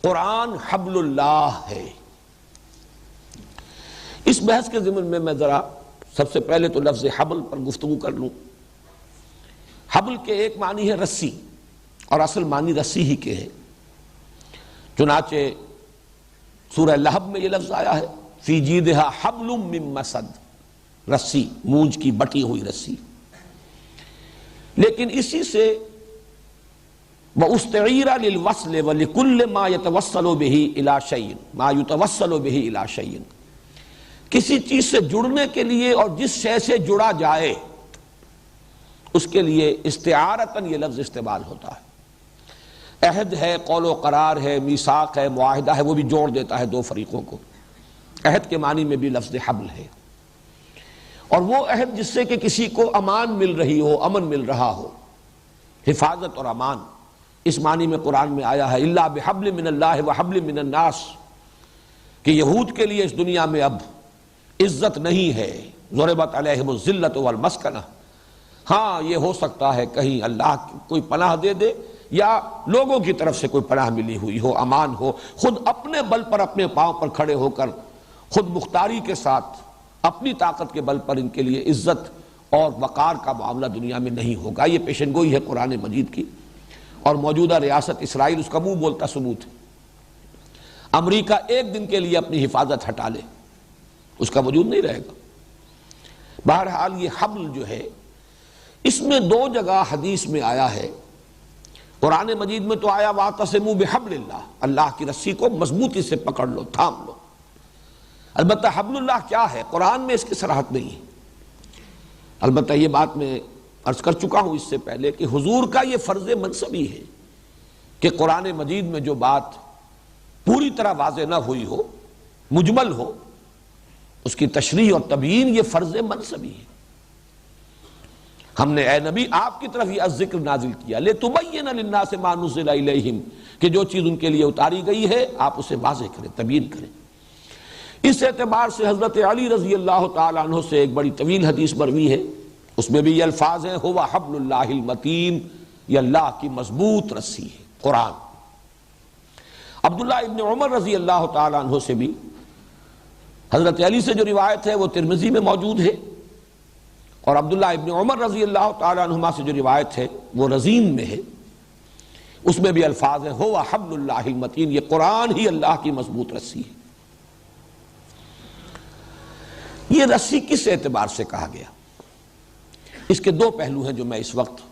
قرآن حبل اللہ ہے۔ اس بحث کے ضمن میں ذرا سب سے پہلے تو لفظ حبل پر گفتگو کر لوں۔ حبل کے ایک معنی ہے رسی، اور اصل معنی رسی ہی کے ہے۔ چنانچہ سورہ لہب میں یہ لفظ آیا ہے فی جیدہا حبل من مسد، رسی، مونج کی بٹی ہوئی رسی۔ لیکن اسی سے وَأُسْتَعِيرَ لِلْوَصْلِ وَلِكُلِّ مَا يَتَوَصَّلُ بِهِ إِلَى شَيْءٍ مَا يُتَوَصَّلُ بِهِ إِلَى شَيْءٍ، کسی چیز سے جڑنے کے لیے اور جس شے سے جڑا جائے اس کے لیے استعارتاً یہ لفظ استعمال ہوتا ہے۔ عہد ہے، قول و قرار ہے، میثاق ہے، معاہدہ ہے، وہ بھی جوڑ دیتا ہے دو فریقوں کو۔ عہد کے معنی میں بھی لفظ حبل ہے، اور وہ عہد جس سے کہ کسی کو امان مل رہی ہو، امن مل رہا ہو، حفاظت اور امان، اس معنی میں قرآن میں آیا ہے الا بحبل من اللہ وحبل من الناس، کہ یہود کے لیے اس دنیا میں اب عزت نہیں ہے، ضربت علیہم الذلۃ والمسکنہ۔ ہاں یہ ہو سکتا ہے کہیں اللہ کوئی پناہ دے دے، یا لوگوں کی طرف سے کوئی پناہ ملی ہوئی ہو، امان ہو، خود اپنے بل پر اپنے پاؤں پر کھڑے ہو کر خود مختاری کے ساتھ اپنی طاقت کے بل پر ان کے لیے عزت اور وقار کا معاملہ دنیا میں نہیں ہوگا۔ یہ پیشن گوئی ہے قرآن مجید کی، اور موجودہ ریاست اسرائیل اس کا منہ بولتا ثبوت ہے۔ امریکہ ایک دن کے لیے اپنی حفاظت ہٹا لے، اس کا وجود نہیں رہے گا۔ بہرحال یہ حبل جو ہے، اس میں دو جگہ حدیث میں آیا ہے۔ قرآن مجید میں تو آیا وَاعْتَصِمُوا بِحَبْلِ اللَّهِ، اللہ کی رسی کو مضبوطی سے پکڑ لو، تھام لو۔ البتہ حبل اللہ کیا ہے، قرآن میں اس کی صراحت نہیں ہے۔ البتہ یہ بات میں عرض کر چکا ہوں اس سے پہلے کہ حضور کا یہ فرض منصبی ہے کہ قرآن مجید میں جو بات پوری طرح واضح نہ ہوئی ہو، مجمل ہو، اس کی تشریح اور تبیین یہ فرض منصبی ہے۔ ہم نے اے نبی آپ کی طرف یہ ذکر نازل کیا لِتُبَيِّنَ لِلنَّاسِ مَا نُزِّلَ إِلَيْهِمْ، کہ جو چیز ان کے لیے اتاری گئی ہے آپ اسے واضح کریں، تبیین کریں۔ اس اعتبار سے حضرت علی رضی اللہ تعالیٰ عنہ سے ایک بڑی طویل حدیث مروی ہے، اس میں بھی یہ الفاظ ہیں هُوَ حَبْلُ اللَّهِ الْمَتِينُ، یہ اللہ کی مضبوط رسی ہے قرآن۔ عبداللہ ابن عمر رضی اللہ تعالیٰ عنہ سے بھی حضرت علی سے جو روایت ہے وہ ترمذی میں موجود ہے، اور عبداللہ ابن عمر رضی اللہ تعالیٰ عنہما سے جو روایت ہے وہ رزین میں ہے، اس میں بھی الفاظ ہیں هُوَ حَبْلُ اللَّهِ الْمَتِينُ، یہ قرآن ہی اللہ کی مضبوط رسی ہے۔ یہ رسی کس اعتبار سے کہا گیا؟ اس کے دو پہلو ہیں جو میں اس وقت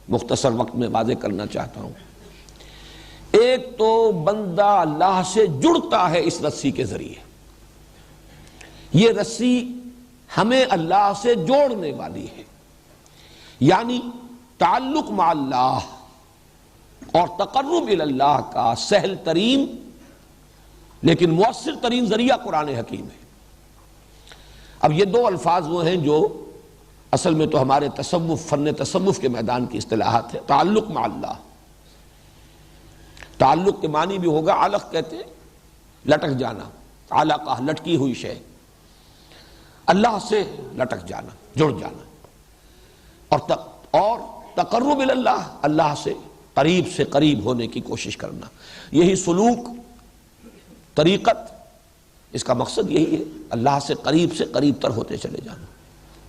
مختصر وقت میں واضح کرنا چاہتا ہوں۔ ایک تو بندہ اللہ سے جڑتا ہے اس رسی کے ذریعے، یہ رسی ہمیں اللہ سے جوڑنے والی ہے، یعنی تعلق مع اللہ اور تقرب الی اللہ کا سہل ترین لیکن مؤثر ترین ذریعہ قرآن حکیم ہے۔ اب یہ دو الفاظ وہ ہیں جو اصل میں تو ہمارے تصوف، فن تصوف کے میدان کی اصطلاحات ہے۔ تعلق مع اللہ، تعلق کے معنی بھی ہوگا، علق کہتے ہیں لٹک جانا، علقہ لٹکی ہوئی شے، اللہ سے لٹک جانا، جڑ جانا، اور تقرب الی اللہ، اللہ سے قریب ہونے کی کوشش کرنا۔ یہی سلوک، طریقت، اس کا مقصد یہی ہے، اللہ سے قریب تر ہوتے چلے جانا۔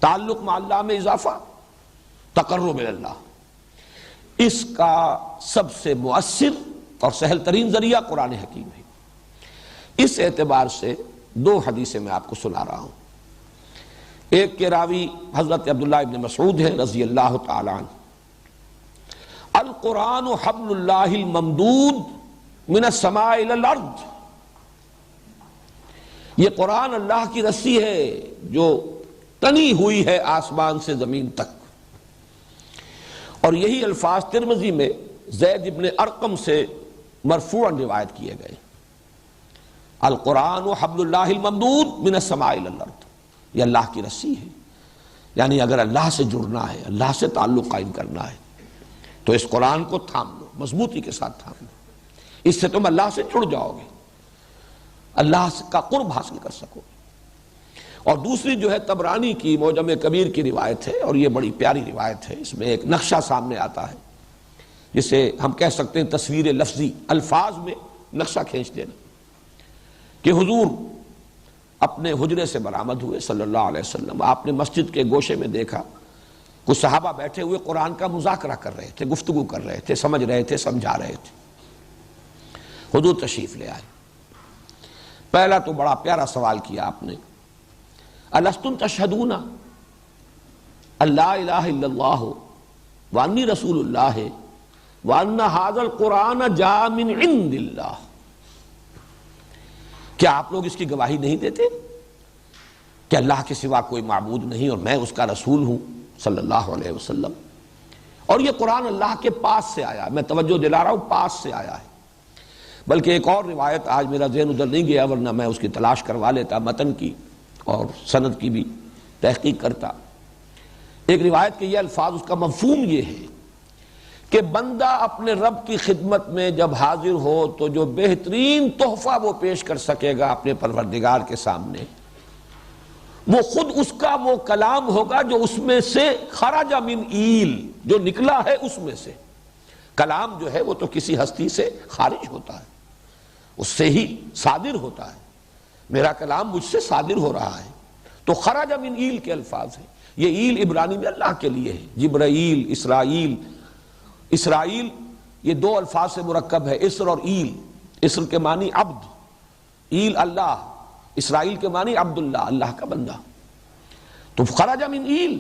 تعلق مع اللہ میں اضافہ، تقرب الی اللہ، اس کا سب سے مؤثر اور سہل ترین ذریعہ قرآن حکیم ہے۔ اس اعتبار سے دو حدیثیں میں آپ کو سنا رہا ہوں۔ ایک کے راوی حضرت عبداللہ ابن مسعود ہے رضی اللہ تعالی عنہ۔ القرآن حبل اللہ الممدود من السماء الی الارض، یہ قرآن اللہ کی رسی ہے جو تنی ہوئی ہے آسمان سے زمین تک۔ اور یہی الفاظ ترمذی میں زید ابن ارقم سے مرفوعاً روایت کیے گئے، القرآن حبل اللہ الممدود من السماء الی الارض، یہ اللہ کی رسی ہے، یعنی اگر اللہ سے جڑنا ہے، اللہ سے تعلق قائم کرنا ہے تو اس قرآن کو تھام لو، مضبوطی کے ساتھ تھام لو، اس سے تم اللہ سے جڑ جاؤ گے، اللہ کا قرب حاصل کر سکو۔ اور دوسری جو ہے طبرانی کی معجم کبیر کی روایت ہے، اور یہ بڑی پیاری روایت ہے، اس میں ایک نقشہ سامنے آتا ہے جسے ہم کہہ سکتے ہیں تصویر لفظی، الفاظ میں نقشہ کھینچ دینا کہ حضور اپنے حجرے سے برآمد ہوئے صلی اللہ علیہ وسلم. آپ نے مسجد کے گوشے میں دیکھا کچھ صحابہ بیٹھے ہوئے قرآن کا مذاکرہ کر رہے تھے، گفتگو کر رہے تھے، سمجھ رہے تھے، سمجھا رہے تھے. حضور تشریف لے آئے. پہلا تو بڑا پیارا سوال کیا آپ نے، الستم تشہدون ان لا الہ الا اللہ وانی رسول اللہ وان ھذا القرآن جاء من عند اللہ. کیا آپ لوگ اس کی گواہی نہیں دیتے کہ اللہ کے سوا کوئی معبود نہیں اور میں اس کا رسول ہوں صلی اللہ علیہ وسلم، اور یہ قرآن اللہ کے پاس سے آیا ہے؟ میں توجہ دلا رہا ہوں، پاس سے آیا ہے. بلکہ ایک اور روایت، آج میرا ذہن ادھر نہیں گیا ورنہ میں اس کی تلاش کروا لیتا، متن کی اور سند کی بھی تحقیق کرتا. ایک روایت کے یہ الفاظ، اس کا مفہوم یہ ہے کہ بندہ اپنے رب کی خدمت میں جب حاضر ہو تو جو بہترین تحفہ وہ پیش کر سکے گا اپنے پروردگار کے سامنے، وہ خود اس کا وہ کلام ہوگا جو اس میں سے خرج من ایل، جو نکلا ہے اس میں سے. کلام جو ہے وہ تو کسی ہستی سے خارج ہوتا ہے، اس سے ہی صادر ہوتا ہے. میرا کلام مجھ سے صادر ہو رہا ہے، تو خرج من ایل کے الفاظ ہیں. یہ ایل عبرانی میں اللہ کے لیے ہے، جبرائیل، اسرائیل. اسرائیل یہ دو الفاظ سے مرکب ہے، اسر اور ایل. اسر کے معنی عبد، ایل اللہ. اسرائیل کے معنی عبداللہ، اللہ کا بندہ. تو خرج من ایل،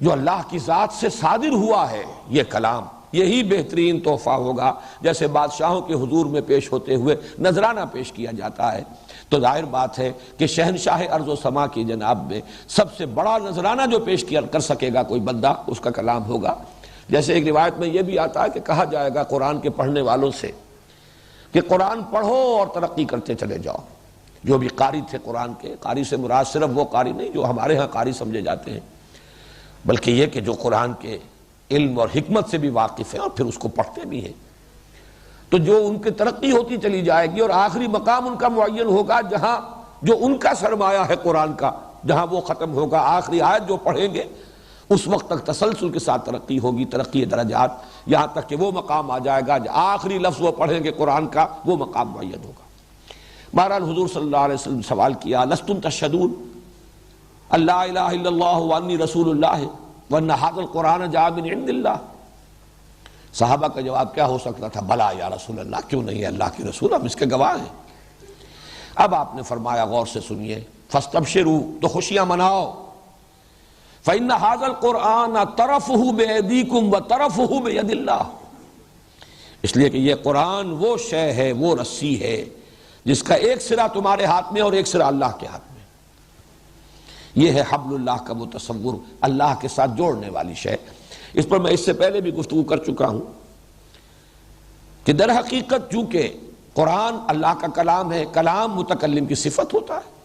جو اللہ کی ذات سے صادر ہوا ہے یہ کلام، یہی بہترین تحفہ ہوگا. جیسے بادشاہوں کے حضور میں پیش ہوتے ہوئے نذرانہ پیش کیا جاتا ہے، تو ظاہر بات ہے کہ شہنشاہ ارض و سما کی جناب میں سب سے بڑا نذرانہ جو پیش کر سکے گا کوئی بندہ، اس کا کلام ہوگا. جیسے ایک روایت میں یہ بھی آتا ہے کہ کہا جائے گا قرآن کے پڑھنے والوں سے کہ قرآن پڑھو اور ترقی کرتے چلے جاؤ. جو بھی قاری تھے قرآن کے، قاری سے مراد صرف وہ قاری نہیں جو ہمارے ہاں قاری سمجھے جاتے ہیں، بلکہ یہ کہ جو قرآن کے علم اور حکمت سے بھی واقف ہیں اور پھر اس کو پڑھتے بھی ہیں. تو جو ان کی ترقی ہوتی چلی جائے گی اور آخری مقام ان کا معین ہوگا جہاں جو ان کا سرمایہ ہے قرآن کا، جہاں وہ ختم ہوگا، آخری آیت جو پڑھیں گے اس وقت تک تسلسل کے ساتھ ترقی ہوگی، ترقی درجات، یہاں تک کہ وہ مقام آ جائے گا آخری لفظ وہ پڑھیں گے قرآن کا، وہ مقام معین ہوگا. بہرحال حضور صلی اللہ علیہ وسلم سوال کیا، لستم تشہدون ان لا الہ الا اللہ وانی رسول اللہ وان ھذا القرآن جاء من عند اللہ. صحابہ کا جواب کیا ہو سکتا تھا؟ بلا یا رسول اللہ، کیوں نہیں ہے اللہ کے رسول، ہم اس کے گواہ ہیں. اب آپ نے فرمایا، غور سے سنیے، فاستبشروا، تو خوشیاں مناؤ، فإن ھذا القرآن طرفہ بأیدیکم وطرفہ بید اللہ. اس لیے کہ یہ قرآن وہ شے ہے، وہ رسی ہے جس کا ایک سرا تمہارے ہاتھ میں اور ایک سرا اللہ کے ہاتھ میں. یہ ہے حبل اللہ کا وہ تصور، اللہ کے ساتھ جوڑنے والی شے. اس پر میں اس سے پہلے بھی گفتگو کر چکا ہوں کہ در حقیقت چونکہ قرآن اللہ کا کلام ہے، کلام متکلم کی صفت ہوتا ہے،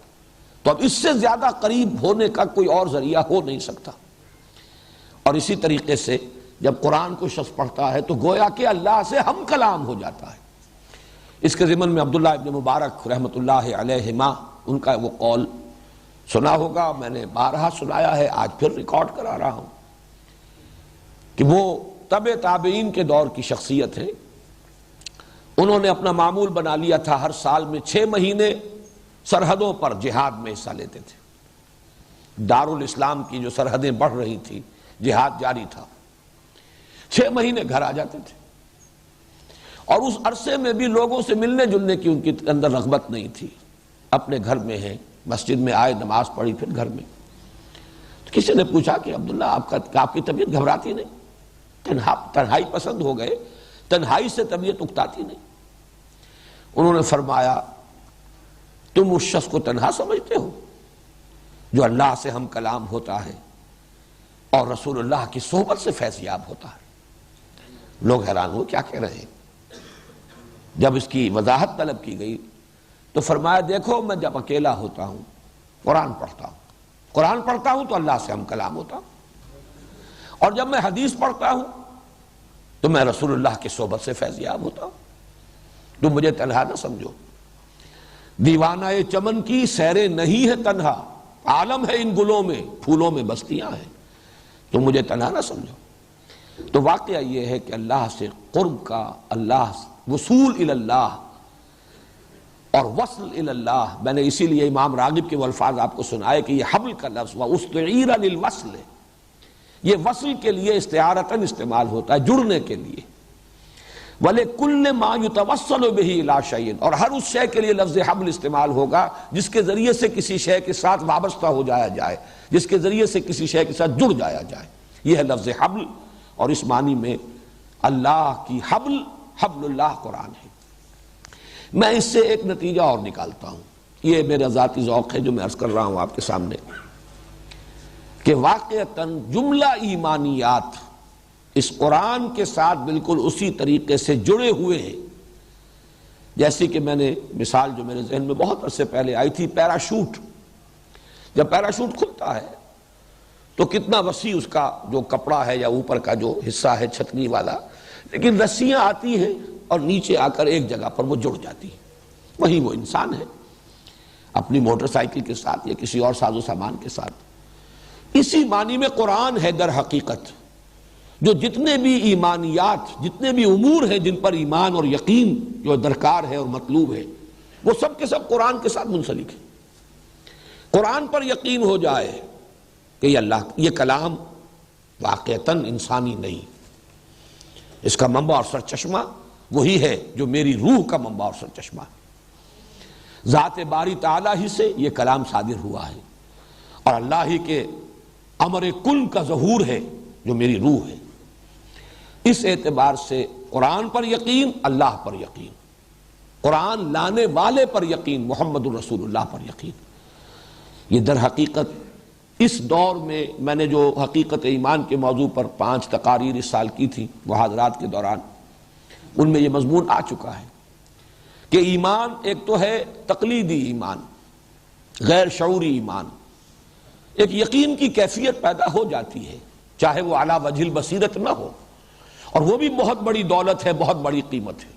تو اب اس سے زیادہ قریب ہونے کا کوئی اور ذریعہ ہو نہیں سکتا. اور اسی طریقے سے جب قرآن کو شخص پڑھتا ہے تو گویا کہ اللہ سے ہم کلام ہو جاتا ہے. اس کے ضمن میں عبداللہ ابن مبارک رحمۃ اللہ علیہما، ان کا وہ قول سنا ہوگا، میں نے بارہا سنایا ہے، آج پھر ریکارڈ کرا رہا ہوں، کہ وہ تبع تابعین کے دور کی شخصیت ہے. انہوں نے اپنا معمول بنا لیا تھا، ہر سال میں 6 مہینے سرحدوں پر جہاد میں حصہ لیتے تھے. دارالاسلام کی جو سرحدیں بڑھ رہی تھی، جہاد جاری تھا، 6 مہینے گھر آ جاتے تھے. اور اس عرصے میں بھی لوگوں سے ملنے جلنے کی ان کے اندر رغبت نہیں تھی. اپنے گھر میں ہیں، مسجد میں آئے، نماز پڑھی، پھر گھر میں. تو کسی نے پوچھا کہ عبداللہ آپ کی طبیعت گھبراتی نہیں؟ تنہائی پسند ہو گئے، تنہائی سے طبیعت اکتاتی نہیں. انہوں نے فرمایا، تم اس شخص کو تنہا سمجھتے ہو جو اللہ سے ہم کلام ہوتا ہے اور رسول اللہ کی صحبت سے فیض یاب ہوتا ہے. لوگ حیران ہوئے، کیا کہہ رہے ہیں؟ جب اس کی وضاحت طلب کی گئی تو فرمایا، دیکھو میں جب اکیلا ہوتا ہوں قرآن پڑھتا ہوں تو اللہ سے ہم کلام ہوتا ہوں، اور جب میں حدیث پڑھتا ہوں تو میں رسول اللہ کی صحبت سے فیض یاب ہوتا ہوں. تم مجھے تنہا نہ سمجھو. دیوانہ چمن کی سیریں نہیں ہے تنہا، عالم ہے ان گلوں میں، پھولوں میں بستیاں ہیں، تم مجھے تنہا نہ سمجھو. تو واقعہ یہ ہے کہ اللہ سے قرب کا، اللہ وصول الی اللہ اور وصل الی اللہ، میں نے اسی لیے امام راغب کے وہ الفاظ آپ کو سنائے کہ یہ حبل کا لفظ وَأُسْتُعِيرَ لِلْوَصْلِ، یہ وصل کے لیے استعارتاً استعمال ہوتا ہے، جڑنے کے لیے۔ وَلِكُلِّ مَا يُتَوَصَّلُ بِهِ إِلَىٰ شَيْءٍ، اور ہر اس شے کے لیے لفظ حبل استعمال ہوگا جس کے ذریعے سے کسی شے کے ساتھ وابستہ ہو جایا جائے، جس کے ذریعے سے کسی شے کے ساتھ جڑ جایا جائے، یہ ہے لفظ حبل۔ اور اس معنی میں اللہ کی حبل، حبل اللہ قرآن ہے۔ میں اس سے ایک نتیجہ اور نکالتا ہوں، یہ میرا ذاتی ذوق ہے جو میں عرض کر رہا ہوں آپ کے سامنے، کہ واقعتاً جملہ ایمانیات اس قرآن کے ساتھ بالکل اسی طریقے سے جڑے ہوئے ہیں جیسی کہ میں نے مثال جو میرے ذہن میں بہت عرصے پہلے آئی تھی، پیراشوٹ۔ جب پیراشوٹ کھلتا ہے تو کتنا وسیع اس کا جو کپڑا ہے یا اوپر کا جو حصہ ہے چھتنی والا، لیکن رسیاں آتی ہیں اور نیچے آ کر ایک جگہ پر وہ جڑ جاتی ہیں۔ وہی وہ انسان ہے اپنی موٹر سائیکل کے ساتھ یا کسی اور ساز و سامان کے ساتھ۔ اسی معنی میں قرآن ہے در حقیقت، جو جتنے بھی ایمانیات، جتنے بھی امور ہیں جن پر ایمان اور یقین جو درکار ہے اور مطلوب ہے، وہ سب کے سب قرآن کے ساتھ منسلک ہے۔ قرآن پر یقین ہو جائے کہ یہ اللہ، یہ کلام واقعتاً انسانی نہیں، اس کا منبع اور سرچشمہ وہی ہے جو میری روح کا منبع اور سرچشمہ ہے۔ ذات باری تعالیٰ ہی سے یہ کلام صادر ہوا ہے اور اللہ ہی کے امر کل کا ظہور ہے جو میری روح ہے۔ اس اعتبار سے قرآن پر یقین، اللہ پر یقین، قرآن لانے والے پر یقین، محمد الرسول اللہ پر یقین، یہ در حقیقت اس دور میں نے جو حقیقت ایمان کے موضوع پر 5 تقاریر اس سال کی تھی محاضرات کے دوران، ان میں یہ مضمون آ چکا ہے کہ ایمان ایک تو ہے تقلیدی ایمان، غیر شعوری ایمان، ایک یقین کی کیفیت پیدا ہو جاتی ہے چاہے وہ علی وجہ البصیرت نہ ہو، اور وہ بھی بہت بڑی دولت ہے، بہت بڑی قیمت ہے،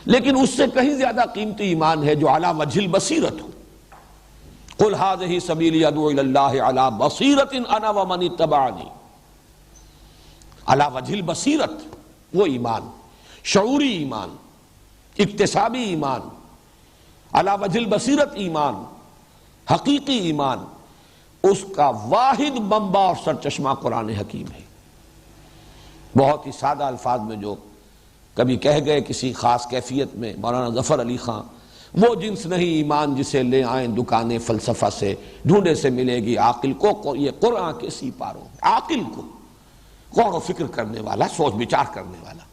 لیکن اس سے کہیں زیادہ قیمتی ایمان ہے جو علی وجہ البصیرت ہو۔ قل هذه سبیلی ادعو الی اللہ علی بصیرۃ انا ومن اتبعنی، علی وجہ البصیرت، وہ ایمان، شعوری ایمان، اکتسابی ایمان، علی وجہ البصیرت ایمان، حقیقی ایمان، اس کا واحد منبع اور سرچشمہ قرآن حکیم ہے۔ بہت ہی سادہ الفاظ میں جو کبھی کہہ گئے کسی خاص کیفیت میں مولانا ظفر علی خان، وہ جنس نہیں ایمان جسے لے آئیں دکان فلسفہ سے، ڈھونڈے سے ملے گی عاقل کو یہ قرآن کے سی پاروں، عاقل کو، غور و فکر کرنے والا، سوچ بچار کرنے والا،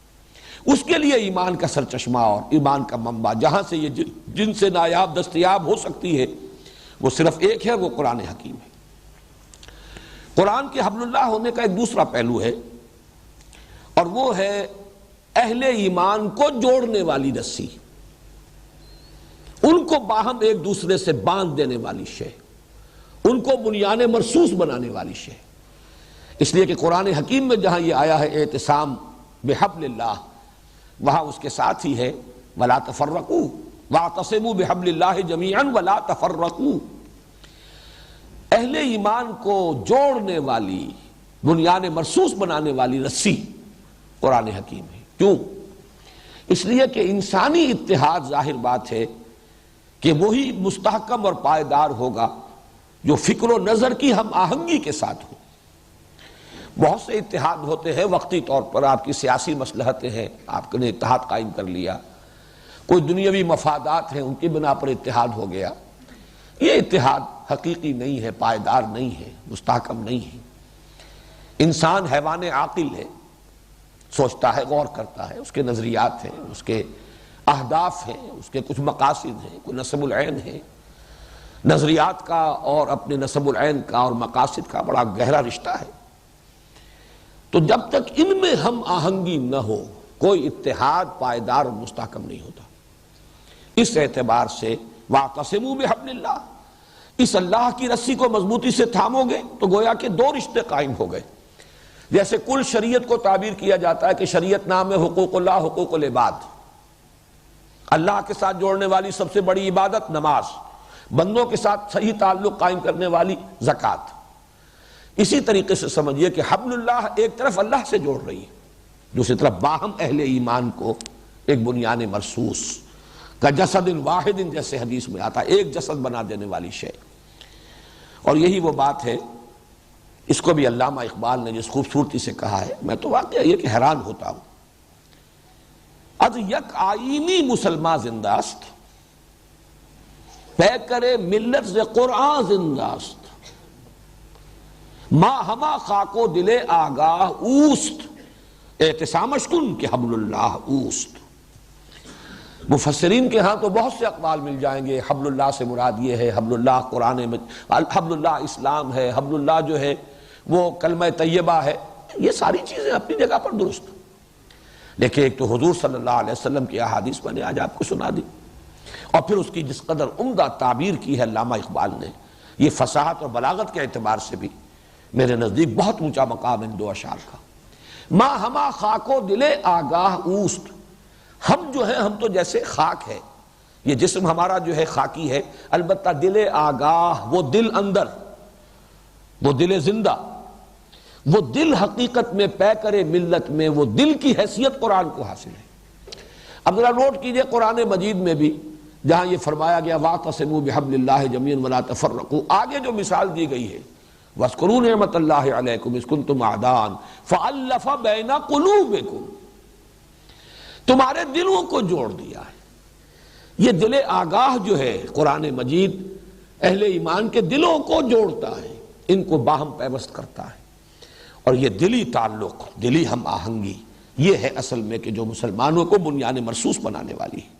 اس کے لیے ایمان کا سرچشمہ اور ایمان کا منبع جہاں سے یہ جن سے نایاب دستیاب ہو سکتی ہے وہ صرف ایک ہے، وہ قرآن حکیم ہے۔ قرآن کے حبل اللہ ہونے کا ایک دوسرا پہلو ہے اور وہ ہے اہل ایمان کو جوڑنے والی رسی، ان کو باہم ایک دوسرے سے باندھ دینے والی شے، ان کو بنیان مرصوص بنانے والی شے۔ اس لیے کہ قرآن حکیم میں جہاں یہ آیا ہے اعتصام بحبل اللہ، وہاں اس کے ساتھ ہی ہے وَلَا تَفَرَّقُوا وَاعْتَصِمُوا بِحَبْلِ اللَّهِ جَمِيعًا وَلَا تَفَرَّقُوا، اہل ایمان کو جوڑنے والی، بنیان مرصوص بنانے والی رسی قرآن حکیم ہے۔ کیوں؟ اس لیے کہ انسانی اتحاد ظاہر بات ہے کہ وہی مستحکم اور پائیدار ہوگا جو فکر و نظر کی ہم آہنگی کے ساتھ ہو۔ بہت سے اتحاد ہوتے ہیں وقتی طور پر، آپ کی سیاسی مصلحتیں ہیں، آپ نے اتحاد قائم کر لیا، کوئی دنیاوی مفادات ہیں ان کی بنا پر اتحاد ہو گیا، یہ اتحاد حقیقی نہیں ہے، پائیدار نہیں ہے، مستحکم نہیں ہے۔ انسان حیوان عاقل ہے، سوچتا ہے، غور کرتا ہے، اس کے نظریات ہیں، اس کے اہداف ہیں، اس کے کچھ مقاصد ہیں، کوئی نصب العین ہے۔ نظریات کا اور اپنے نصب العین کا اور مقاصد کا بڑا گہرا رشتہ ہے۔ تو جب تک ان میں ہم آہنگی نہ ہو کوئی اتحاد پائیدار اور مستحکم نہیں ہوتا۔ اس اعتبار سے وَاعْتَصِمُوا بِحَبْلِ اللَّهِ، اس اللہ کی رسی کو مضبوطی سے تھامو گے تو گویا کہ 2 رشتے قائم ہو گئے۔ جیسے کل شریعت کو تعبیر کیا جاتا ہے کہ شریعت نام ہے حقوق اللہ، حقوق العباد، اللہ کے ساتھ جوڑنے والی سب سے بڑی عبادت نماز، بندوں کے ساتھ صحیح تعلق قائم کرنے والی زکوٰۃ۔ اسی طریقے سے سمجھیے کہ حبل اللہ ایک طرف اللہ سے جوڑ رہی ہے، دوسری طرف باہم اہل ایمان کو ایک بنیان مرصوص کا جسد واحد، جیسے حدیث میں آتا ہے، ایک جسد بنا دینے والی شے. اور یہی وہ بات ہے، اس کو بھی علامہ اقبال نے جس خوبصورتی سے کہا ہے، میں تو واقعہ یہ کہ حیران ہوتا ہوں. از یک آئینی مسلمان زنداست، پے کرے ملت ز قرآن زنداست، ما ہما خاک و دل آگاہ اوست، اعتصامش کن کہ حبل اللہ اوست. مفسرین کے ہاں تو بہت سے اقوال مل جائیں گے. حبل اللہ سے مراد یہ ہے، حبل اللہ قرآن میں، حبل اللہ اسلام ہے، حبل اللہ جو ہے وہ کلمہ طیبہ ہے. یہ ساری چیزیں اپنی جگہ پر درست. دیکھیں، ایک تو حضور صلی اللہ علیہ وسلم کی احادیث میں نے آج آپ کو سنا دی، اور پھر اس کی جس قدر عمدہ تعبیر کی ہے علامہ اقبال نے، یہ فصاحت اور بلاغت کے اعتبار سے بھی میرے نزدیک بہت اونچا مقام ان دو اشعار کا. ما ہما خاک و دل آگاہ اوست، ہم جو ہیں، ہم تو جیسے خاک ہے، یہ جسم ہمارا جو ہے خاکی ہے، البتہ دل آگاہ، وہ دل اندر، وہ دل زندہ، وہ دل حقیقت میں پے کرے ملت میں، وہ دل کی حیثیت قرآن کو حاصل ہے. اب ذرا نوٹ کیجئے قرآن مجید میں بھی جہاں یہ فرمایا گیا وَاعْتَصِمُوا بِحَبْلِ اللَّهِ جَمِيعًا وَلَا تَفَرَّقُوا، آگے جو مثال دی گئی ہے وَاذْكُرُوا نِعْمَتَ اللَّهِ عَلَيْكُمْ إِذْ كُنْتُمْ أَعْدَاءً فَأَلَّفَ بَيْنَ قُلُوبِكُمْ، تمہارے دلوں کو جوڑ دیا ہے. یہ دل آگاہ جو ہے قرآن مجید اہل ایمان کے دلوں کو جوڑتا ہے، ان کو باہم پیوست کرتا ہے. اور یہ دلی تعلق، دلی ہم آہنگی، یہ ہے اصل میں کہ جو مسلمانوں کو بنیان مرصوص بنانے والی ہے.